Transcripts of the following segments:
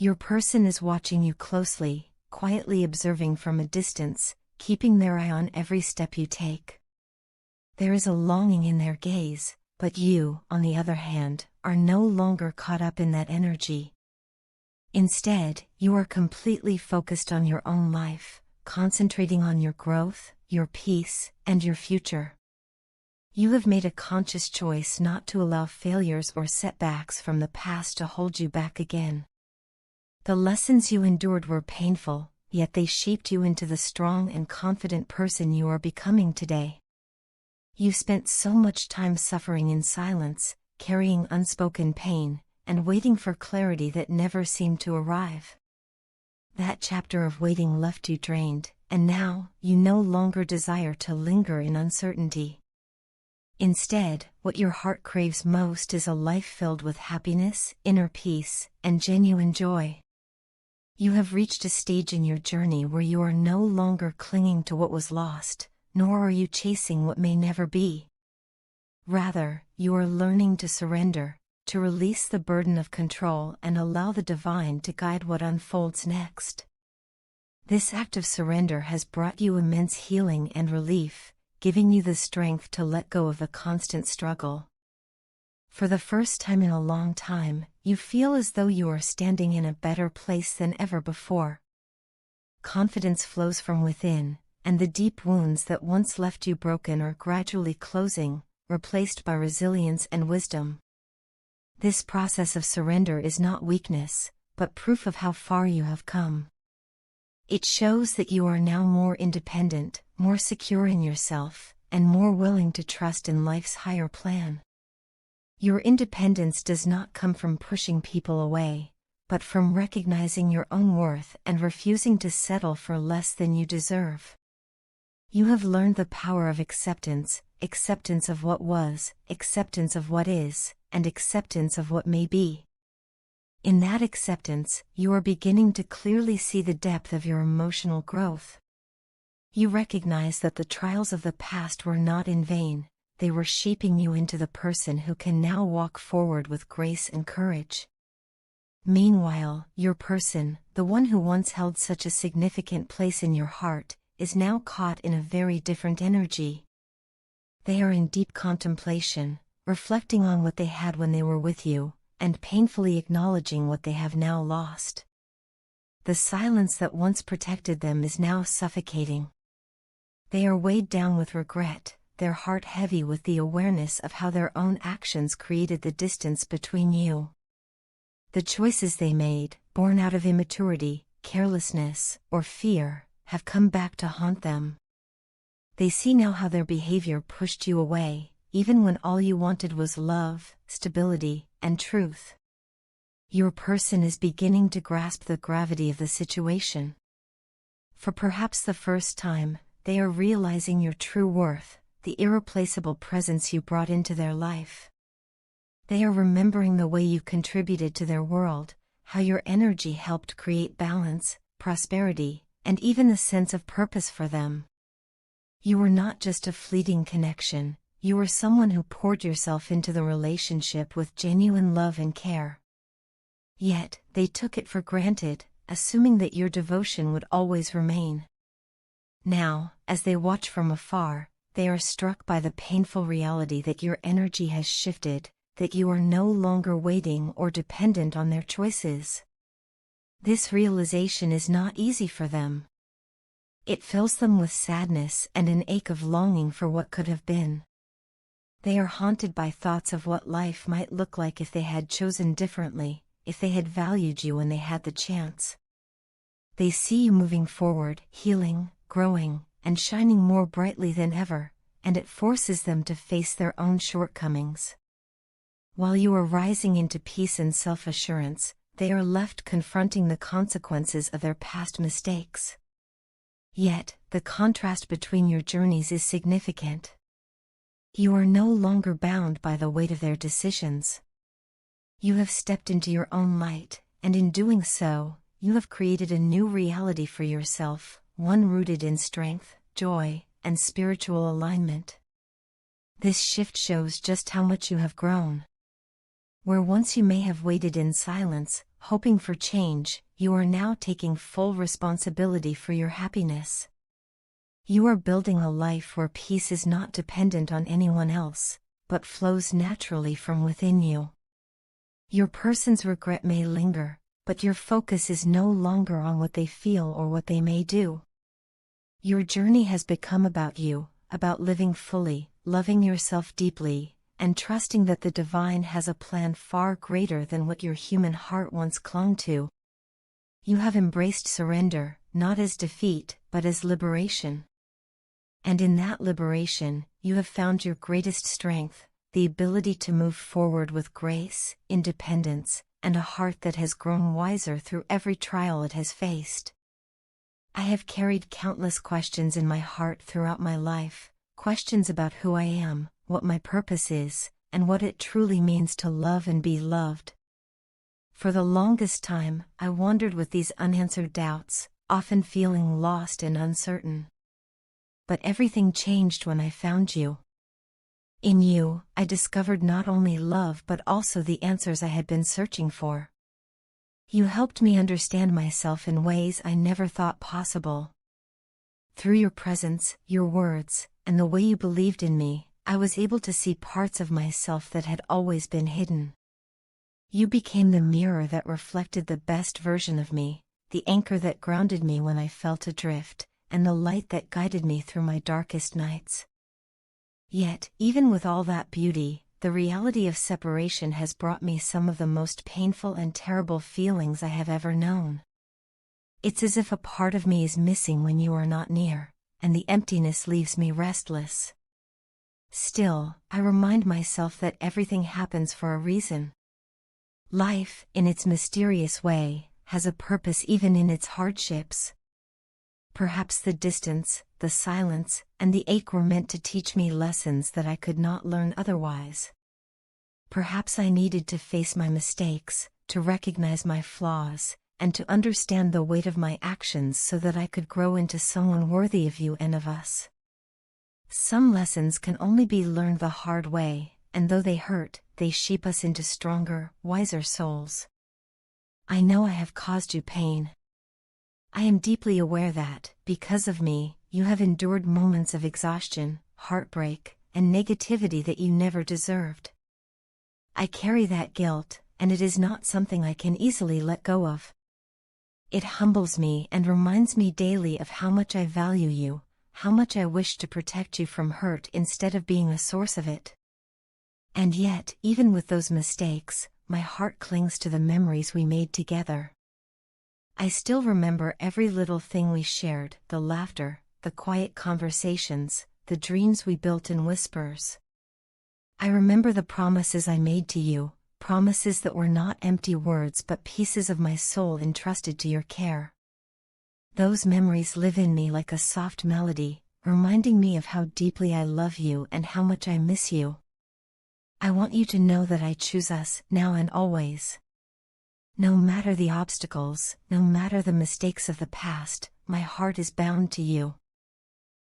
Your person is watching you closely, quietly observing from a distance, keeping their eye on every step you take. There is a longing in their gaze, but you, on the other hand, are no longer caught up in that energy. Instead, you are completely focused on your own life, concentrating on your growth, your peace, and your future. You have made a conscious choice not to allow failures or setbacks from the past to hold you back again. The lessons you endured were painful, yet they shaped you into the strong and confident person you are becoming today. You spent so much time suffering in silence, carrying unspoken pain, and waiting for clarity that never seemed to arrive. That chapter of waiting left you drained, and now, you no longer desire to linger in uncertainty. Instead, what your heart craves most is a life filled with happiness, inner peace, and genuine joy. You have reached a stage in your journey where you are no longer clinging to what was lost, nor are you chasing what may never be. Rather, you are learning to surrender, to release the burden of control and allow the divine to guide what unfolds next. This act of surrender has brought you immense healing and relief, giving you the strength to let go of the constant struggle. For the first time in a long time, you feel as though you are standing in a better place than ever before. Confidence flows from within, and the deep wounds that once left you broken are gradually closing, replaced by resilience and wisdom. This process of surrender is not weakness, but proof of how far you have come. It shows that you are now more independent, more secure in yourself, and more willing to trust in life's higher plan. Your independence does not come from pushing people away, but from recognizing your own worth and refusing to settle for less than you deserve. You have learned the power of acceptance, acceptance of what was, acceptance of what is, and acceptance of what may be. In that acceptance, you are beginning to clearly see the depth of your emotional growth. You recognize that the trials of the past were not in vain. They were shaping you into the person who can now walk forward with grace and courage. Meanwhile, your person, the one who once held such a significant place in your heart, is now caught in a very different energy. They are in deep contemplation, reflecting on what they had when they were with you, and painfully acknowledging what they have now lost. The silence that once protected them is now suffocating. They are weighed down with regret, their heart heavy with the awareness of how their own actions created the distance between you. The choices they made, born out of immaturity, carelessness, or fear, have come back to haunt them. They see now how their behavior pushed you away, even when all you wanted was love, stability, and truth. Your person is beginning to grasp the gravity of the situation. For perhaps the first time, they are realizing your true worth, the irreplaceable presence you brought into their life. They are remembering the way you contributed to their world, how your energy helped create balance, prosperity, and even a sense of purpose for them. You were not just a fleeting connection, you were someone who poured yourself into the relationship with genuine love and care. Yet, they took it for granted, assuming that your devotion would always remain. Now, as they watch from afar, they are struck by the painful reality that your energy has shifted, that you are no longer waiting or dependent on their choices. This realization is not easy for them. It fills them with sadness and an ache of longing for what could have been. They are haunted by thoughts of what life might look like if they had chosen differently, if they had valued you when they had the chance. They see you moving forward, healing, growing, and shining more brightly than ever, and it forces them to face their own shortcomings. While you are rising into peace and self-assurance, they are left confronting the consequences of their past mistakes. Yet, the contrast between your journeys is significant. You are no longer bound by the weight of their decisions. You have stepped into your own light, and in doing so, you have created a new reality for yourself, one rooted in strength, joy, and spiritual alignment. This shift shows just how much you have grown. Where once you may have waited in silence, hoping for change, you are now taking full responsibility for your happiness. You are building a life where peace is not dependent on anyone else, but flows naturally from within you. Your person's regret may linger, but your focus is no longer on what they feel or what they may do. Your journey has become about you, about living fully, loving yourself deeply, and trusting that the divine has a plan far greater than what your human heart once clung to. You have embraced surrender, not as defeat, but as liberation. And in that liberation, you have found your greatest strength, the ability to move forward with grace, independence, and a heart that has grown wiser through every trial it has faced. I have carried countless questions in my heart throughout my life, questions about who I am, what my purpose is, and what it truly means to love and be loved. For the longest time, I wandered with these unanswered doubts, often feeling lost and uncertain. But everything changed when I found you. In you, I discovered not only love but also the answers I had been searching for. You helped me understand myself in ways I never thought possible. Through your presence, your words, and the way you believed in me, I was able to see parts of myself that had always been hidden. You became the mirror that reflected the best version of me, the anchor that grounded me when I felt adrift, and the light that guided me through my darkest nights. Yet, even with all that beauty, the reality of separation has brought me some of the most painful and terrible feelings I have ever known. It's as if a part of me is missing when you are not near, and the emptiness leaves me restless. Still, I remind myself that everything happens for a reason. Life, in its mysterious way, has a purpose even in its hardships. Perhaps the distance, the silence, and the ache were meant to teach me lessons that I could not learn otherwise. Perhaps I needed to face my mistakes, to recognize my flaws, and to understand the weight of my actions so that I could grow into someone worthy of you and of us. Some lessons can only be learned the hard way, and though they hurt, they shape us into stronger, wiser souls. I know I have caused you pain. I am deeply aware that, because of me, you have endured moments of exhaustion, heartbreak, and negativity that you never deserved. I carry that guilt, and it is not something I can easily let go of. It humbles me and reminds me daily of how much I value you, how much I wish to protect you from hurt instead of being a source of it. And yet, even with those mistakes, my heart clings to the memories we made together. I still remember every little thing we shared, the laughter, the quiet conversations, the dreams we built in whispers. I remember the promises I made to you, promises that were not empty words but pieces of my soul entrusted to your care. Those memories live in me like a soft melody, reminding me of how deeply I love you and how much I miss you. I want you to know that I choose us, now and always. No matter the obstacles, no matter the mistakes of the past, my heart is bound to you.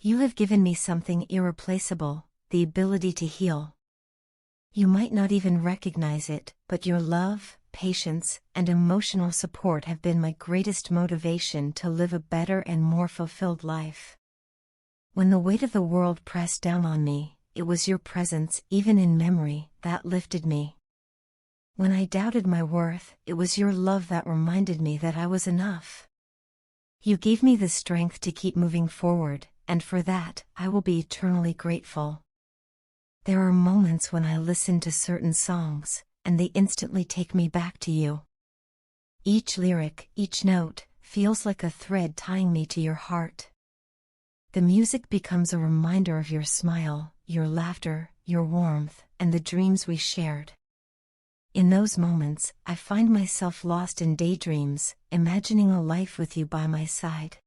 You have given me something irreplaceable, the ability to heal. You might not even recognize it, but your love, patience, and emotional support have been my greatest motivation to live a better and more fulfilled life. When the weight of the world pressed down on me, it was your presence, even in memory, that lifted me. When I doubted my worth, it was your love that reminded me that I was enough. You gave me the strength to keep moving forward, and for that, I will be eternally grateful. There are moments when I listen to certain songs, and they instantly take me back to you. Each lyric, each note, feels like a thread tying me to your heart. The music becomes a reminder of your smile, your laughter, your warmth, and the dreams we shared. In those moments, I find myself lost in daydreams, imagining a life with you by my side.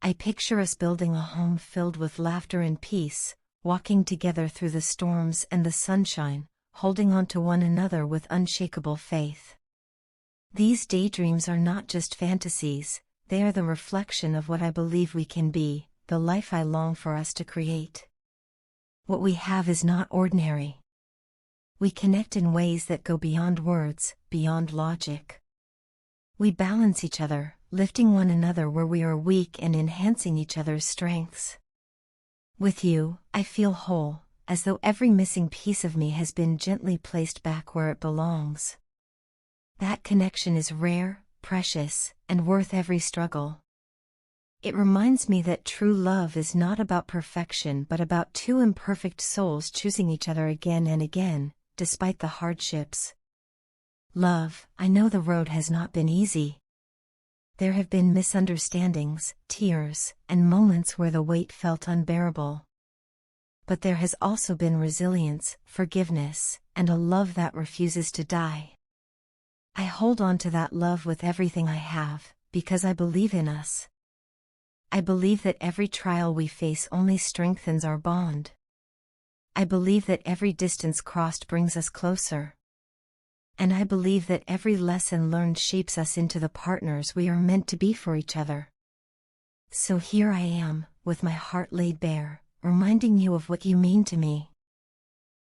I picture us building a home filled with laughter and peace, walking together through the storms and the sunshine, holding on to one another with unshakable faith. These daydreams are not just fantasies, they are the reflection of what I believe we can be, the life I long for us to create. What we have is not ordinary. We connect in ways that go beyond words, beyond logic. We balance each other, lifting one another where we are weak and enhancing each other's strengths. With you, I feel whole, as though every missing piece of me has been gently placed back where it belongs. That connection is rare, precious, and worth every struggle. It reminds me that true love is not about perfection but about two imperfect souls choosing each other again and again, despite the hardships. Love, I know the road has not been easy. There have been misunderstandings, tears, and moments where the weight felt unbearable. But there has also been resilience, forgiveness, and a love that refuses to die. I hold on to that love with everything I have, because I believe in us. I believe that every trial we face only strengthens our bond. I believe that every distance crossed brings us closer. And I believe that every lesson learned shapes us into the partners we are meant to be for each other. So here I am, with my heart laid bare, reminding you of what you mean to me.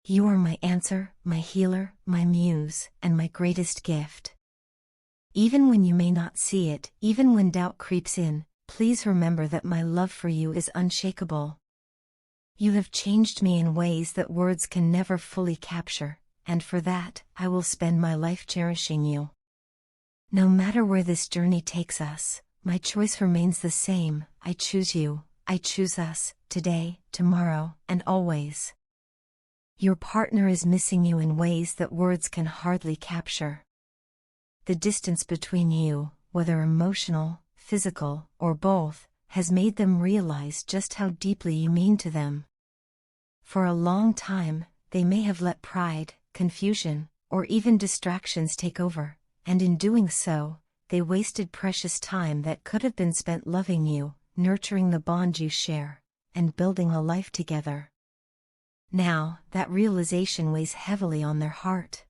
You are my answer, my healer, my muse, and my greatest gift. Even when you may not see it, even when doubt creeps in, please remember that my love for you is unshakable. You have changed me in ways that words can never fully capture, and for that, I will spend my life cherishing you. No matter where this journey takes us, my choice remains the same. I choose you, I choose us, today, tomorrow, and always. Your partner is missing you in ways that words can hardly capture. The distance between you, whether emotional, physical, or both, has made them realize just how deeply you mean to them. For a long time, they may have let pride, confusion, or even distractions take over, and in doing so, they wasted precious time that could have been spent loving you, nurturing the bond you share, and building a life together. Now, that realization weighs heavily on their heart.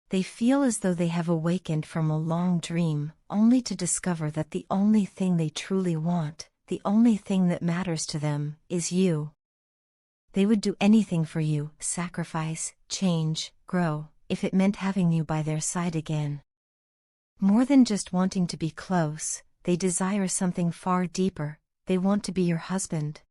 They feel as though they have awakened from a long dream, only to discover that the only thing they truly want, the only thing that matters to them, is you. They would do anything for you, sacrifice, change, grow, if it meant having you by their side again. More than just wanting to be close, they desire something far deeper. They want to be your husband.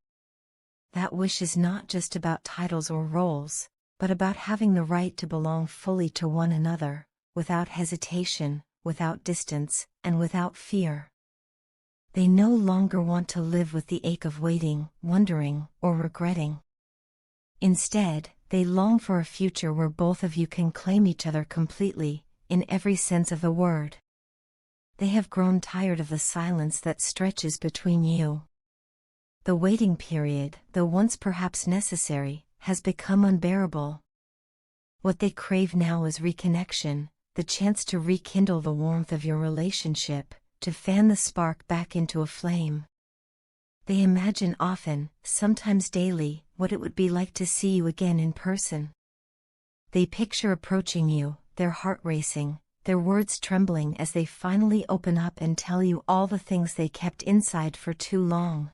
That wish is not just about titles or roles, but about having the right to belong fully to one another, without hesitation, without distance, and without fear. They no longer want to live with the ache of waiting, wondering, or regretting. Instead, they long for a future where both of you can claim each other completely, in every sense of the word. They have grown tired of the silence that stretches between you. The waiting period, though once perhaps necessary, has become unbearable. What they crave now is reconnection, the chance to rekindle the warmth of your relationship, to fan the spark back into a flame. They imagine often, sometimes daily, what it would be like to see you again in person. They picture approaching you, their heart racing, their words trembling as they finally open up and tell you all the things they kept inside for too long.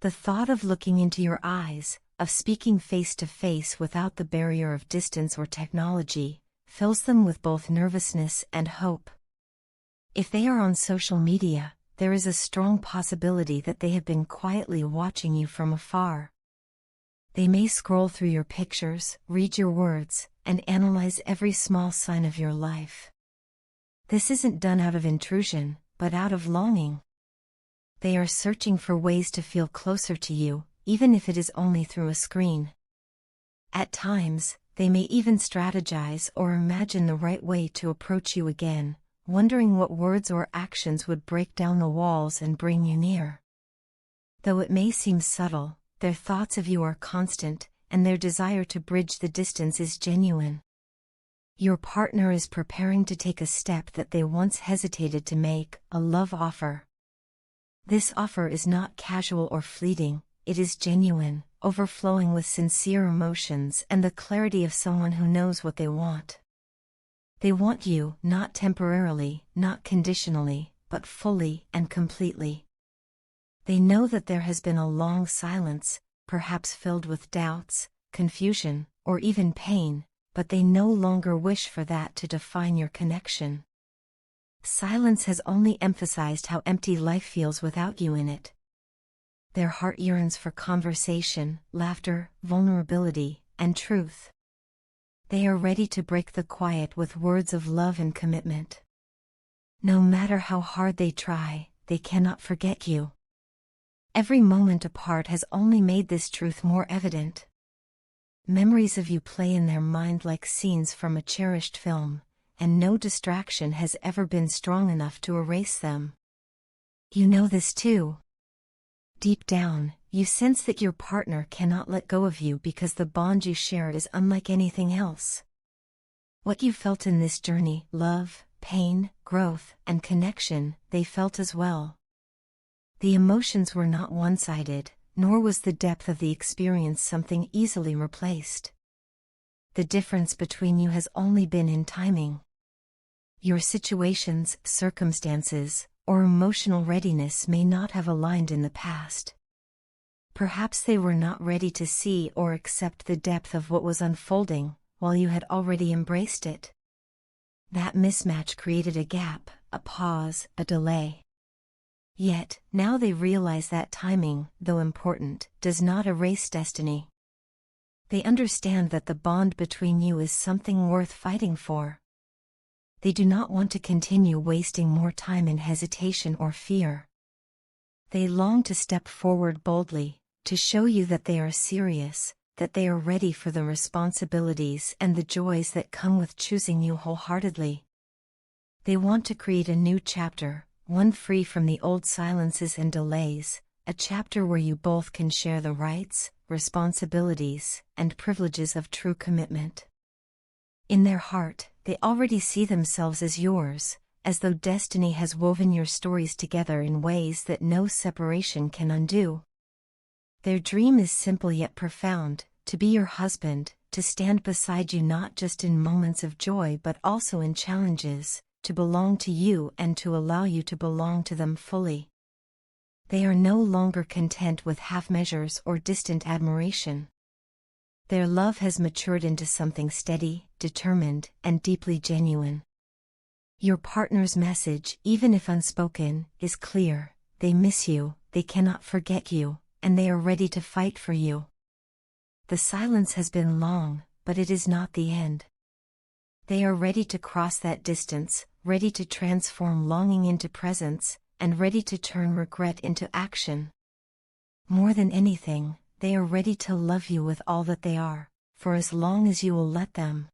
The thought of looking into your eyes, of speaking face to face without the barrier of distance or technology, fills them with both nervousness and hope. If they are on social media, there is a strong possibility that they have been quietly watching you from afar. They may scroll through your pictures, read your words, and analyze every small sign of your life. This isn't done out of intrusion, but out of longing. They are searching for ways to feel closer to you, even if it is only through a screen. At times, they may even strategize or imagine the right way to approach you again, wondering what words or actions would break down the walls and bring you near. Though it may seem subtle, their thoughts of you are constant, and their desire to bridge the distance is genuine. Your partner is preparing to take a step that they once hesitated to make, a love offer. This offer is not casual or fleeting, it is genuine, overflowing with sincere emotions and the clarity of someone who knows what they want. They want you, not temporarily, not conditionally, but fully and completely. They know that there has been a long silence, perhaps filled with doubts, confusion, or even pain, but they no longer wish for that to define your connection. Silence has only emphasized how empty life feels without you in it. Their heart yearns for conversation, laughter, vulnerability, and truth. They are ready to break the quiet with words of love and commitment. No matter how hard they try, they cannot forget you. Every moment apart has only made this truth more evident. Memories of you play in their mind like scenes from a cherished film, and no distraction has ever been strong enough to erase them. You know this too. Deep down, you sense that your partner cannot let go of you because the bond you share is unlike anything else. What you felt in this journey, love, pain, growth, and connection, they felt as well. The emotions were not one-sided, nor was the depth of the experience something easily replaced. The difference between you has only been in timing. Your situations, circumstances, or emotional readiness may not have aligned in the past. Perhaps they were not ready to see or accept the depth of what was unfolding, while you had already embraced it. That mismatch created a gap, a pause, a delay. Yet, now they realize that timing, though important, does not erase destiny. They understand that the bond between you is something worth fighting for. They do not want to continue wasting more time in hesitation or fear. They long to step forward boldly, to show you that they are serious, that they are ready for the responsibilities and the joys that come with choosing you wholeheartedly. They want to create a new chapter, one free from the old silences and delays, a chapter where you both can share the rights, responsibilities, and privileges of true commitment. In their heart, they already see themselves as yours, as though destiny has woven your stories together in ways that no separation can undo. Their dream is simple yet profound, to be your husband, to stand beside you not just in moments of joy but also in challenges, to belong to you and to allow you to belong to them fully. They are no longer content with half measures or distant admiration. Their love has matured into something steady, determined, and deeply genuine. Your partner's message, even if unspoken, is clear: they miss you, they cannot forget you, and they are ready to fight for you. The silence has been long, but it is not the end. They are ready to cross that distance, ready to transform longing into presence, and ready to turn regret into action. More than anything, they are ready to love you with all that they are, for as long as you will let them.